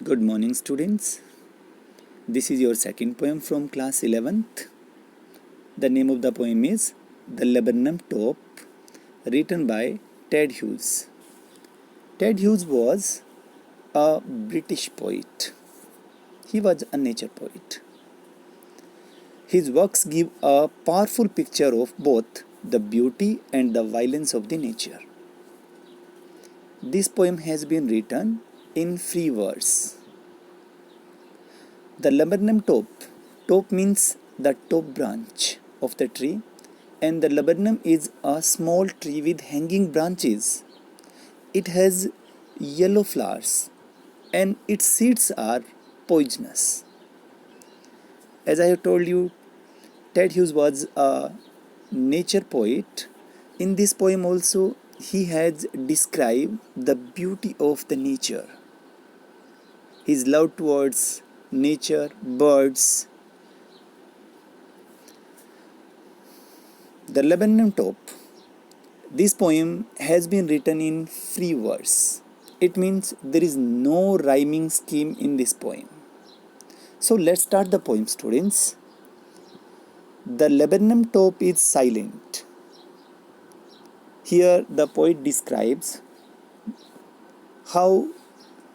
Good morning, students. This is your second poem from class 11th. The name of the poem is The Laburnum Top, written by Ted Hughes. Ted Hughes was a British poet. He was a nature poet. His works give a powerful picture of both the beauty and the violence of the nature. This poem has been written in free verse. The laburnum top. Top means the top branch of the tree, and the laburnum is a small tree with hanging branches. It has yellow flowers, and its seeds are poisonous. As I have told you, Ted Hughes was a nature poet. In this poem also, he has described the beauty of the nature, his love towards nature, birds. The Laburnum Top. This poem has been written in free verse. It means there is no rhyming scheme in this poem. So let's start the poem, students. The laburnum top is silent. Here the poet describes how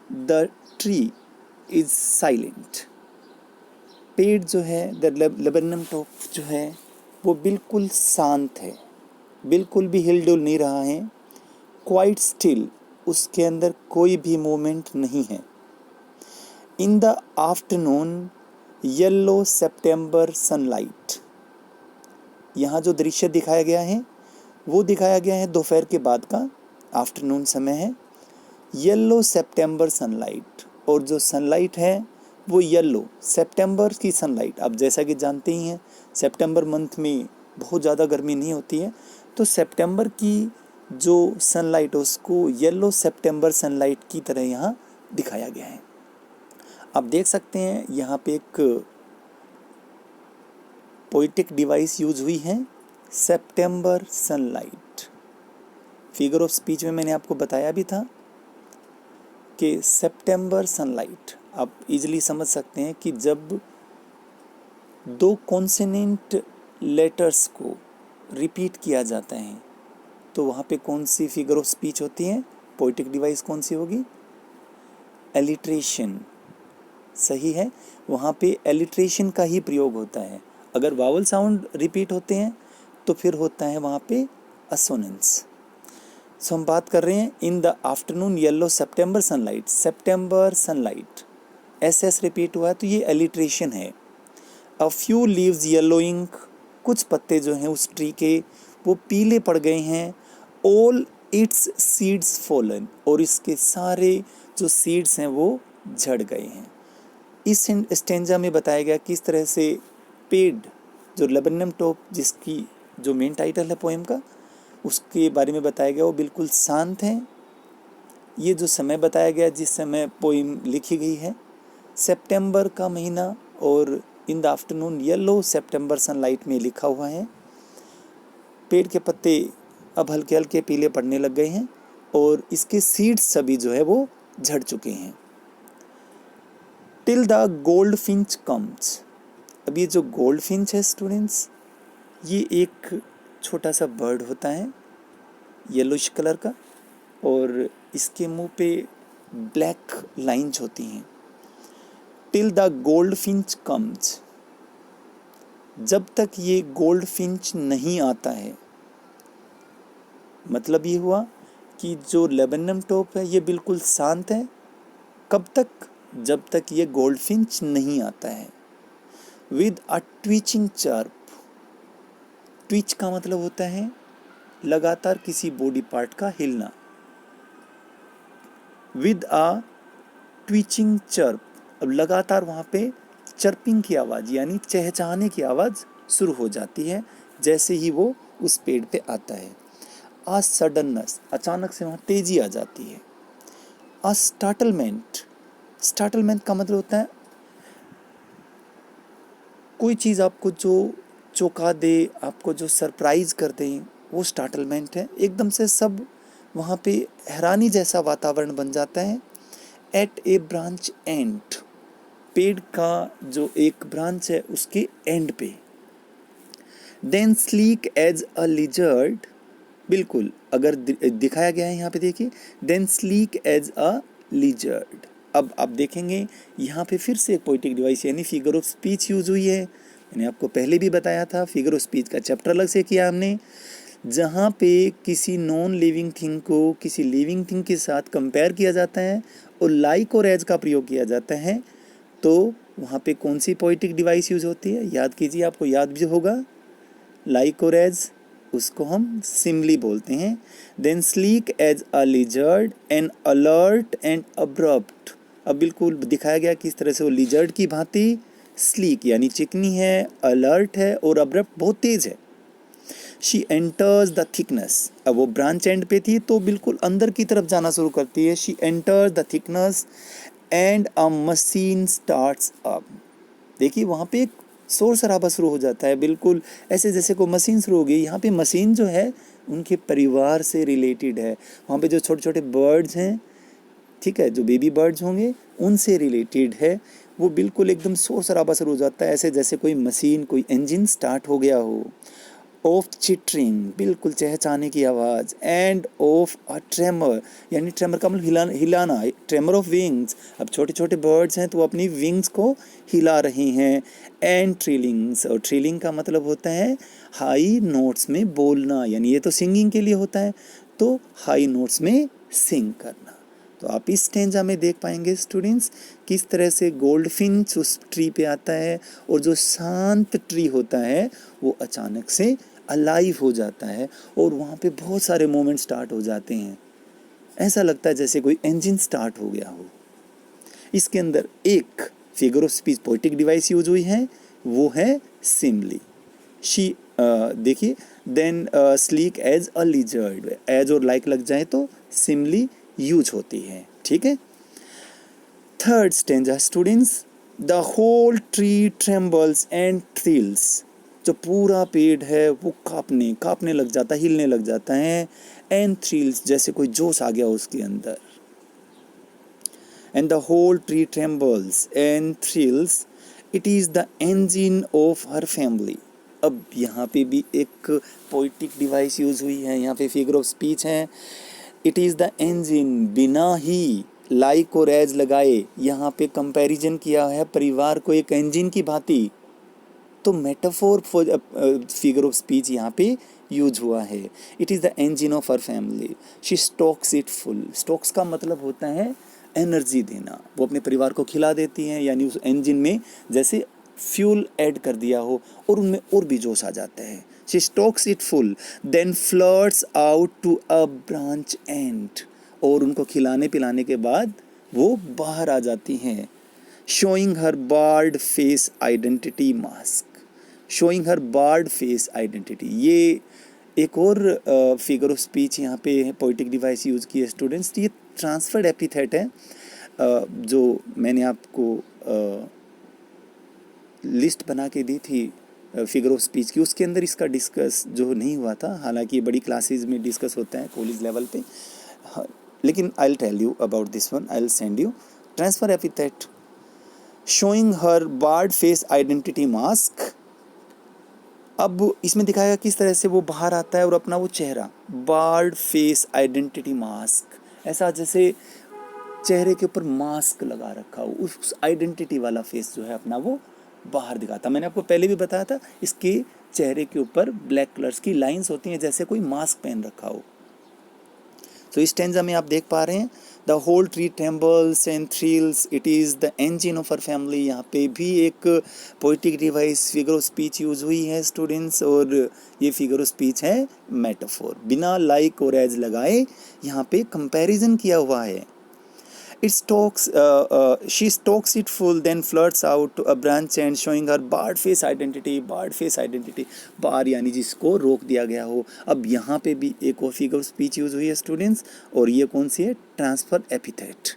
the tree is silent. पेड़ जो है, the laburnum top जो है, वो बिल्कुल शांत है, बिल्कुल भी हिलडुल नहीं रहा है, क्वाइट स्टिल, उसके अंदर कोई भी मूवमेंट नहीं है. In the afternoon yellow September sunlight. यहाँ जो दृश्य दिखाया गया है वो दिखाया गया है दोपहर के बाद का, आफ्टरनून समय है. येलो सितंबर सनलाइट, और जो सनलाइट है वो येलो, सितंबर की सनलाइट. आप जैसा कि जानते ही हैं, सितंबर मंथ में बहुत ज़्यादा गर्मी नहीं होती है, तो सितंबर की जो सनलाइट है उसको येलो सितंबर सनलाइट की तरह यहाँ दिखाया गया है. आप देख सकते हैं यहाँ पे एक पोइटिक डिवाइस यूज हुई है, सितंबर सनलाइट. फिगर ऑफ स्पीच में मैंने आपको बताया भी था कि सितंबर सनलाइट आप इजीली समझ सकते हैं कि जब दो कॉन्सोनेंट लेटर्स को रिपीट किया जाता है तो वहाँ पे कौन सी फिगर ऑफ स्पीच होती है, पोइटिक डिवाइस कौन सी होगी, एलिट्रेशन. सही है, वहाँ पे एलिट्रेशन का ही प्रयोग होता है. अगर वावल साउंड रिपीट होते हैं तो फिर होता है वहाँ पे असोनेंस. सो हम बात कर रहे हैं in the afternoon yellow September sunlight. September sunlight S repeat हुआ है तो ये एलिट्रेशन है. अ फ्यू लीव्स येलोइंग, कुछ पत्ते जो हैं उस ट्री के वो पीले पड़ गए हैं. ऑल इट्स सीड्स फॉलन, और इसके सारे जो सीड्स हैं वो झड़ गए हैं. इस स्टेंजा में बताया गया किस तरह से पेड़, जो laburnum टॉप जिसकी जो मेन टाइटल है पोएम का, उसके बारे में बताया गया, वो बिल्कुल शांत है. ये जो समय बताया गया जिस समय पोएम लिखी गई है, सितंबर का महीना, और in the afternoon yellow September sunlight में लिखा हुआ है. पेड़ के पत्ते अब हल्के हल्के पीले पड़ने लग गए हैं और इसके सीड्स सभी जो है वो झड़ चुके हैं. Till the gold Finch comes. अब ये जो गोल्ड फिंच है स्टूडेंट्स, ये एक छोटा सा बर्ड होता है येलोइश कलर का, और इसके मुंह पे ब्लैक लाइंस होती हैं. Till the gold Finch comes, जब तक ये गोल्ड फिंच नहीं आता है. मतलब ये हुआ कि जो laburnum टॉप है ये बिल्कुल शांत है. कब तक? जब तक ये गोल्ड फिंच नहीं आता है. With a twitching chirp. Twitch का मतलब होता है लगातार किसी बॉडी पार्ट का हिलना. विद अ ट्विचिंग चर्प, अब लगातार वहाँ पे चर्पिंग की आवाज़ यानी चहचहाने की आवाज़ शुरू हो जाती है जैसे ही वो उस पेड़ पे आता है. अ सडननेस, अचानक से वहाँ तेजी आ जाती है. अ स्टार्टलमेंट. स्टार्टलमेंट का मतलब होता है कोई चीज़ आपको जो चौंका दे, आपको जो सरप्राइज कर दे, वो स्टार्टलमेंट है. एकदम से सब वहाँ पे हैरानी जैसा वातावरण बन जाता है. एट ए ब्रांच एंड, पेड़ का जो एक ब्रांच है उसके एंड पे। Then sleek as a lizard, बिल्कुल अगर दिखाया गया है यहाँ पे देखिए, then sleek as a lizard. अब आप देखेंगे यहाँ पे फिर से एक पोइटिक डिवाइस यानी फिगर ऑफ स्पीच यूज हुई है। मैंने आपको पहले भी बताया था, फिगर ऑफ स्पीच का चैप्टर अलग से किया हमने, जहाँ पे किसी नॉन लिविंग थिंग को किसी लिविंग थिंग के साथ कंपेयर किया जाता है और लाइक और एज का प्रयोग किया जाता है, तो वहाँ पे कौन सी पोइटिक डिवाइस यूज होती है, याद कीजिए, आपको याद भी होगा, लाइक और एज, उसको हम सिमली बोलते हैं। Then sleek as a lizard and alert and abrupt. अब बिल्कुल दिखाया गया किस तरह से वो लिजर्ड की भांति स्लीक यानी चिकनी है, अलर्ट है और अब्रप्ट बहुत तेज है। शी एंटर्स द थिकनेस, अब वो ब्रांच एंड पे थी तो बिल्कुल अंदर की तरफ जाना शुरू करती है। She enters the thickness and a machine starts up. देखिए वहाँ पे एक शोर शराबा शुरू हो जाता है, बिल्कुल ऐसे जैसे कोई मशीन शुरू हो गई। यहाँ पे मशीन जो है उनके परिवार से रिलेटेड है। वहाँ पे जो छोटे छोटे बर्ड्स हैं, ठीक है, जो बेबी बर्ड्स होंगे उनसे रिलेटेड है। वो बिल्कुल एकदम शोर शराबा शुरू हो जाता है, ऐसे जैसे कोई मशीन, कोई इंजन स्टार्ट हो गया हो। ऑफ चिटरिंग, बिल्कुल चहचहाने की आवाज़। एंड ऑफ अ ट्रेमर, यानी ट्रेमर का मतलब हिलाना, ट्रेमर ऑफ विंग्स। अब छोटे छोटे बर्ड्स हैं तो वो अपनी विंग्स को हिला रहे हैं। एंड ट्रिलिंग्स, और ट्रिलिंग का मतलब होता है हाई नोट्स में बोलना, यानी ये तो सिंगिंग के लिए होता है, तो हाई नोट्स में सिंग करना। तो आप इस स्टेंजा में देख पाएंगे स्टूडेंट्स किस तरह से गोल्ड फिंच उस ट्री पे आता है और जो शांत ट्री होता है वो अचानक से अलाइव हो जाता है और वहाँ पे बहुत सारे मोमेंट स्टार्ट हो जाते हैं। ऐसा लगता है जैसे कोई इंजन स्टार्ट हो गया हो। इसके अंदर एक figure of speech poetic device use हुई है, वो है सिमली। शी, देखिए, then sleek as a lizard, as और लाइक लग जाए तो सिमली यूज होती है, ठीक है। Third stanza students, the whole tree trembles and thrills, जो पूरा पेड़ है वो कांपने कांपने लग जाता है, हिलने लग जाता है। एंड थ्रिल्स, जैसे कोई जोश आ गया उसके अंदर। And the whole tree trembles and thrills, it is the engine of her family. अब यहाँ पे भी एक पोइटिक डिवाइस यूज हुई है, यहाँ पे फिगर ऑफ स्पीच है। इट इज़ द इंजन, बिना ही लाइक और एज लगाए यहाँ पे कंपैरिजन किया है परिवार को एक इंजन की भांति, तो metaphor for figure of speech यहाँ पे यूज हुआ है। It is the engine of her family, she stalks it full. Stocks का मतलब होता है एनर्जी देना, वो अपने परिवार को खिला देती हैं, यानी उस इंजन में जैसे फ्यूल ऐड कर दिया हो और उनमें और भी जोश आ जाता है। She stalks it full then flirts out to a branch end, और उनको खिलाने पिलाने के बाद वो बाहर आ जाती हैं। Showing her barred face identity mask, showing her barred face identity, ये एक और फिगर ऑफ स्पीच यहाँ पे पोइटिक डिवाइस यूज़ की है स्टूडेंट्स। ये ट्रांसफर्ड एपिथेट है, जो मैंने आपको लिस्ट बना के दी थी फिगर ऑफ स्पीच की, उसके अंदर इसका डिस्कस जो नहीं हुआ था, हालांकि बड़ी क्लासेस में डिस्कस होता है कॉलेज लेवल पे, लेकिन I will tell you about this one, I will send you. Transfer epithet, showing her barred face identity mask. अब इसमें दिखाया किस तरह से वो बाहर आता है और अपना वो चेहरा, बार्ड फेस आइडेंटिटी मास्क, ऐसा जैसे चेहरे के ऊपर मास्क लगा रखा हो, उस आइडेंटिटी वाला फेस जो है अपना वो बाहर दिखाता। मैंने आपको पहले भी बताया था, इसके चेहरे के ऊपर ब्लैक कलर्स की लाइंस होती हैं जैसे कोई मास्क पहन रखा हो। तो इस स्टेंजा में आप देख पा रहे हैं, the whole tree trembles and thrills, it is the engine of our family. यहाँ पे भी एक poetic device figure of speech use हुई है स्टूडेंट्स, और ये फिगर ऑफ स्पीच है मेटाफोर, बिना लाइक और एज लगाए यहाँ पे कंपैरिजन किया हुआ है। It stalks, she stalks it full, then flirts out to a branch end, showing her barred face identity. Barred face identity, बार यानी जिसको रोक दिया गया हो। अब यहाँ पे भी एक और फिगर स्पीच यूज हुई है स्टूडेंट्स, और ये कौन सी है, ट्रांसफर एपिथेट,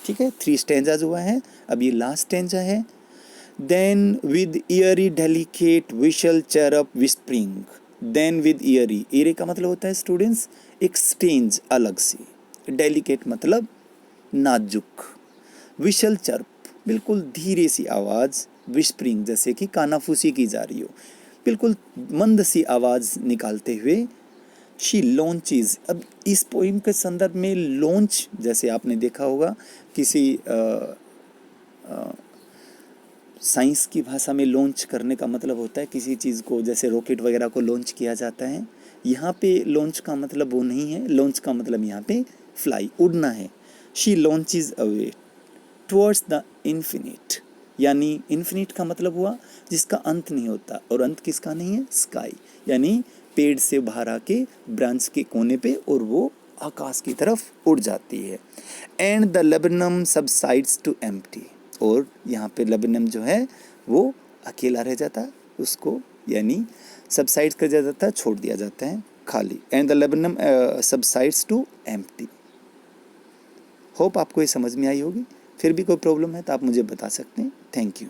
ठीक है। 3 स्टेंजाज हुआ है, अब ये लास्ट स्टेंजा है। Then with eerie delicate whistle chirrup whispering, then with eerie, eerie का मतलब होता है स्टूडेंट्स एक स्टेंज अलग सी, डेलिकेट मतलब नाजुक। विशल चर्प, बिल्कुल धीरे सी आवाज़। विस्परिंग, जैसे कि कानाफूसी की जा रही हो, बिल्कुल मंद सी आवाज़ निकालते हुए। शी लॉन्चेस, अब इस पोइम के संदर्भ में लॉन्च, जैसे आपने देखा होगा किसी साइंस की भाषा में लॉन्च करने का मतलब होता है किसी चीज़ को, जैसे रॉकेट वगैरह को लॉन्च किया जाता है। यहाँ पे लॉन्च का मतलब वो नहीं है, लॉन्च का मतलब यहाँ पे फ्लाई, उड़ना है। She launches away towards the infinite, यानी इन्फिनिट का मतलब हुआ जिसका अंत नहीं होता, और अंत किसका नहीं है? स्काई, यानी पेड़ से बाहर आके ब्रांच के कोने पे और वो आकाश की तरफ उड़ जाती है। And the laburnum subsides to empty, और यहाँ पे लेबनम जो है वो अकेला रह जाता है, उसको यानी सबसाइड कर जाता है, छोड़ दिया जाता है खाली। And the laburnum subsides to empty. Hope आपको ये समझ में आई होगी। फिर भी कोई प्रॉब्लम है तो आप मुझे बता सकते हैं। Thank you.